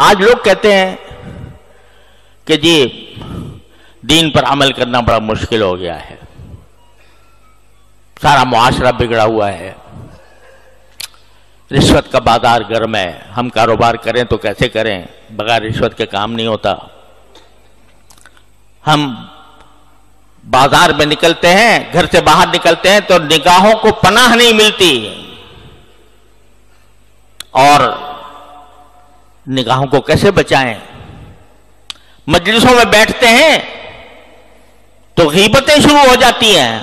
آج لوگ کہتے ہیں کہ جی دین پر عمل کرنا بڑا مشکل ہو گیا ہے، سارا معاشرہ بگڑا ہوا ہے، رشوت کا بازار گرم ہے، ہم کاروبار کریں تو کیسے کریں، بغیر رشوت کے کام نہیں ہوتا، ہم بازار میں نکلتے ہیں، گھر سے باہر نکلتے ہیں تو نگاہوں کو پناہ نہیں ملتی، اور نگاہوں کو کیسے بچائیں؟ مجلسوں میں بیٹھتے ہیں تو غیبتیں شروع ہو جاتی ہیں،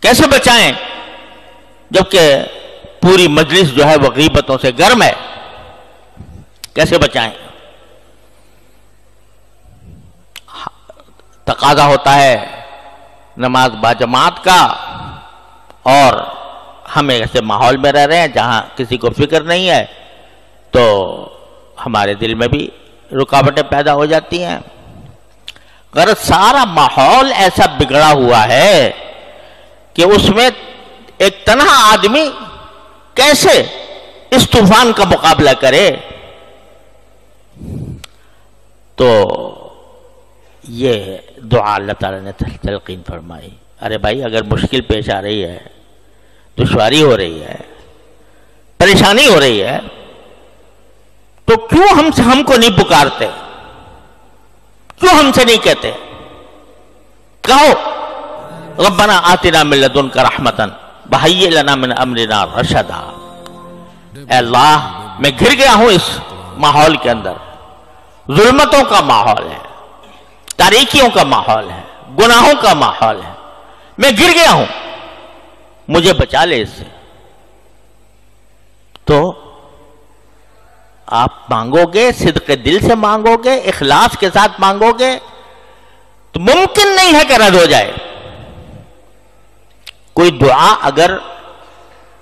کیسے بچائیں جبکہ پوری مجلس جو ہے وہ غیبتوں سے گرم ہے؟ کیسے بچائیں؟ تقاضا ہوتا ہے نماز باجماعت کا، اور ہم ایسے ماحول میں رہ رہے ہیں جہاں کسی کو فکر نہیں ہے، تو ہمارے دل میں بھی رکاوٹیں پیدا ہو جاتی ہیں۔ غرض سارا ماحول ایسا بگڑا ہوا ہے کہ اس میں ایک تنہا آدمی کیسے اس طوفان کا مقابلہ کرے؟ تو یہ دعا اللہ تعالیٰ نے تلقین فرمائی، ارے بھائی اگر مشکل پیش آ رہی ہے، دشواری ہو رہی ہے، پریشانی ہو رہی ہے، تو کیوں ہم کو نہیں پکارتے؟ کیوں ہم سے نہیں کہتے؟ کہو ربنا آتنا من لدنک رحمتا وہیئ لنا من امرنا رشدا۔ اے اللہ میں گر گیا ہوں اس ماحول کے اندر، ظلمتوں کا ماحول ہے، تاریکیوں کا ماحول ہے، گناہوں کا ماحول ہے، میں گر گیا ہوں، مجھے بچا لے اس سے۔ تو آپ مانگو گے، صدق دل سے مانگو گے، اخلاص کے ساتھ مانگو گے، تو ممکن نہیں ہے کہ رد ہو جائے۔ کوئی دعا اگر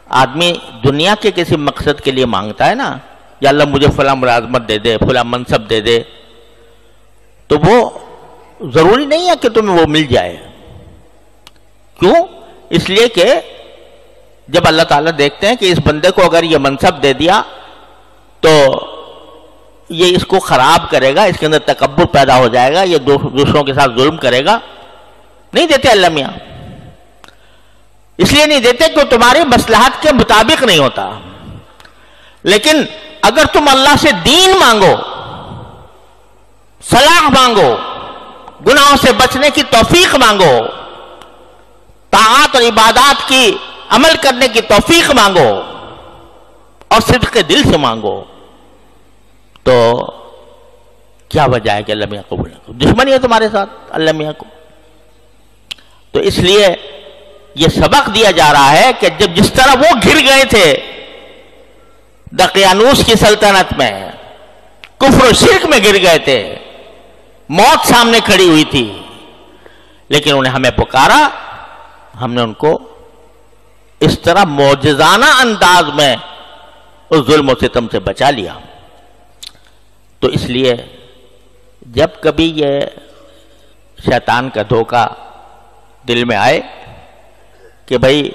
آدمی دنیا کے کسی مقصد کے لیے مانگتا ہے نا، یا اللہ مجھے فلاں ملازمت دے دے، فلاں منصب دے دے، تو وہ ضروری نہیں ہے کہ تمہیں وہ مل جائے۔ کیوں؟ اس لیے کہ جب اللہ تعالیٰ دیکھتے ہیں کہ اس بندے کو اگر یہ منصب دے دیا تو یہ اس کو خراب کرے گا، اس کے اندر تکبر پیدا ہو جائے گا، یہ دوسروں کے ساتھ ظلم کرے گا، نہیں دیتے اللہ میاں۔ اس لیے نہیں دیتے کہ تمہاری مصلحت کے مطابق نہیں ہوتا۔ لیکن اگر تم اللہ سے دین مانگو، صلاح مانگو، گناہوں سے بچنے کی توفیق مانگو، طاعات اور عبادات کی عمل کرنے کی توفیق مانگو، اور صدق دل سے مانگو، تو کیا وجہ ہے کہ اللہ میاں قبول نہ کرے؟ دشمنی ہے تمہارے ساتھ اللہ میاں کو۔ تو اس لیے یہ سبق دیا جا رہا ہے کہ جس طرح وہ گر گئے تھے دقیانوس کی سلطنت میں، کفر و شرک میں گر گئے تھے، موت سامنے کھڑی ہوئی تھی، لیکن انہیں ہمیں پکارا، ہم نے ان کو اس طرح معجزانہ انداز میں اس ظلم و ستم سے بچا لیا۔ تو اس لیے جب کبھی یہ شیطان کا دھوکہ دل میں آئے کہ بھائی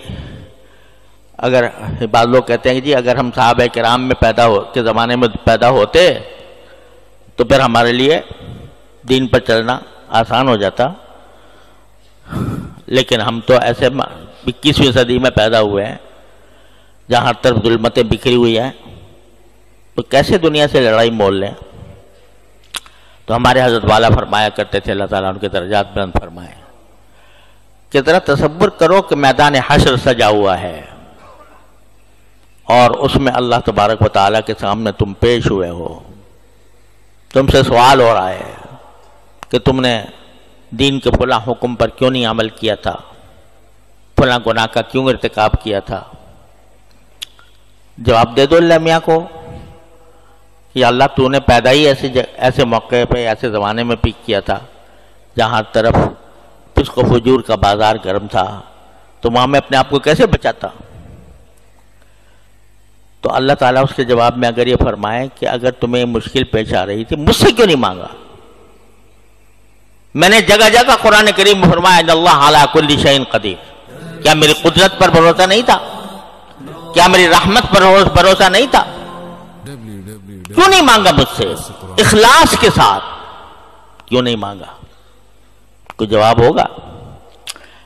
اگر بعض لوگ کہتے ہیں کہ جی اگر ہم صحابہ کرام میں کے زمانے میں پیدا ہوتے تو پھر ہمارے لیے دین پر چلنا آسان ہو جاتا، لیکن ہم تو ایسے 21ویں صدی میں پیدا ہوئے ہیں جہاں ہر طرف ظلمتیں بکھری ہوئی ہیں، تو کیسے دنیا سے لڑائی مول لیں؟ تو ہمارے حضرت والا فرمایا کرتے تھے، اللہ تعالیٰ ان کے درجات بلند فرمائے، کہ ذرا تصور کرو کہ میدان حشر سجا ہوا ہے اور اس میں اللہ تبارک و تعالیٰ کے سامنے تم پیش ہوئے ہو، تم سے سوال ہو رہا ہے کہ تم نے دین کے فلاں حکم پر کیوں نہیں عمل کیا تھا، فلاں گناہ کا کیوں ارتکاب کیا تھا؟ جواب دے دو اللہ میاں کو کہ اللہ تو نے پیدا ہی ایسے موقع پہ، ایسے زمانے میں پیک کیا تھا جہاں طرف فسق و فجور کا بازار گرم تھا، تو وہاں میں اپنے آپ کو کیسے بچاتا؟ تو اللہ تعالیٰ اس کے جواب میں اگر یہ فرمائے کہ اگر تمہیں مشکل پیش آ رہی تھی مجھ سے کیوں نہیں مانگا؟ میں نے جگہ جگہ قرآن کریم میں فرمایا ان اللہ علی کل شیء قدیر۔ کیا میری قدرت پر بھروسہ نہیں تھا؟ کیا میری رحمت پر بھروسہ نہیں تھا؟ کیوں نہیں مانگا مجھ سے؟ اخلاص کے ساتھ کیوں نہیں مانگا؟ کوئی جواب ہوگا؟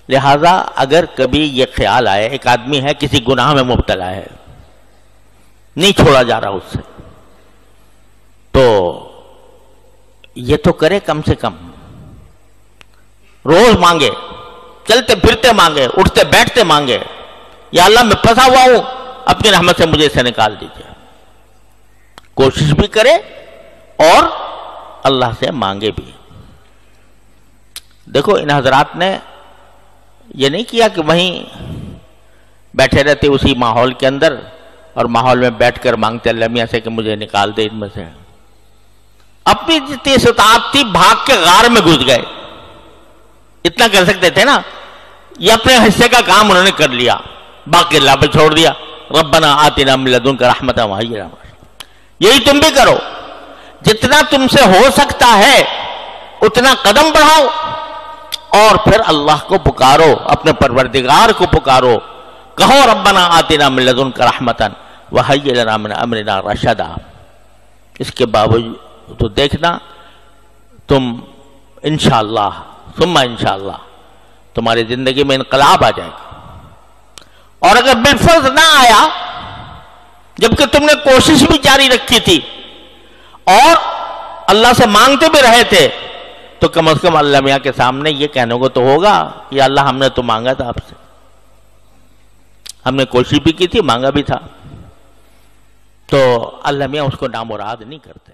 لہذا اگر کبھی یہ خیال آئے، ایک آدمی ہے کسی گناہ میں مبتلا ہے، نہیں چھوڑا جا رہا اس سے، تو یہ تو کرے کم سے کم روز مانگے، چلتے پھرتے مانگے، اٹھتے بیٹھتے مانگے، یا اللہ میں پھنسا ہوا ہوں، اپنی رحمت سے مجھے اسے نکال دیجیے۔ کوشش بھی کرے اور اللہ سے مانگے بھی۔ دیکھو ان حضرات نے یہ نہیں کیا کہ وہیں بیٹھے رہتے اسی ماحول کے اندر اور ماحول میں بیٹھ کر مانگتے اللہ میاں سے کہ مجھے نکال دے ان میں سے۔ اپنی جتنی استطاعت تھی بھاگ کے غار میں گھس گئے، اتنا کر سکتے تھے نا، یہ اپنے حصے کا کام انہوں نے کر لیا، باقی اللہ پہ چھوڑ دیا۔ ربنا آتنا من لدنک رحمۃ وہی رحمت۔ یہی تم بھی کرو، جتنا تم سے ہو سکتا ہے اتنا قدم بڑھاؤ اور پھر اللہ کو پکارو، اپنے پروردگار کو پکارو، کہو ربنا آتنا من لدنک رحمۃ وہیئ لنا من امرنا رشدا۔ اس کے باوجود تو دیکھنا تم انشاءاللہ ثم انشاءاللہ تمہاری زندگی میں انقلاب آ جائے گا۔ اور اگر بالفرض نہ آیا جبکہ تم نے کوشش بھی جاری رکھی تھی اور اللہ سے مانگتے بھی رہے تھے، تو کم از کم اللہ میاں کے سامنے یہ کہنے کو تو ہوگا کہ اللہ ہم نے تو مانگا تھا آپ سے، ہم نے کوشش بھی کی تھی، مانگا بھی تھا۔ تو اللہ میاں اس کو نامراد نہیں کرتے۔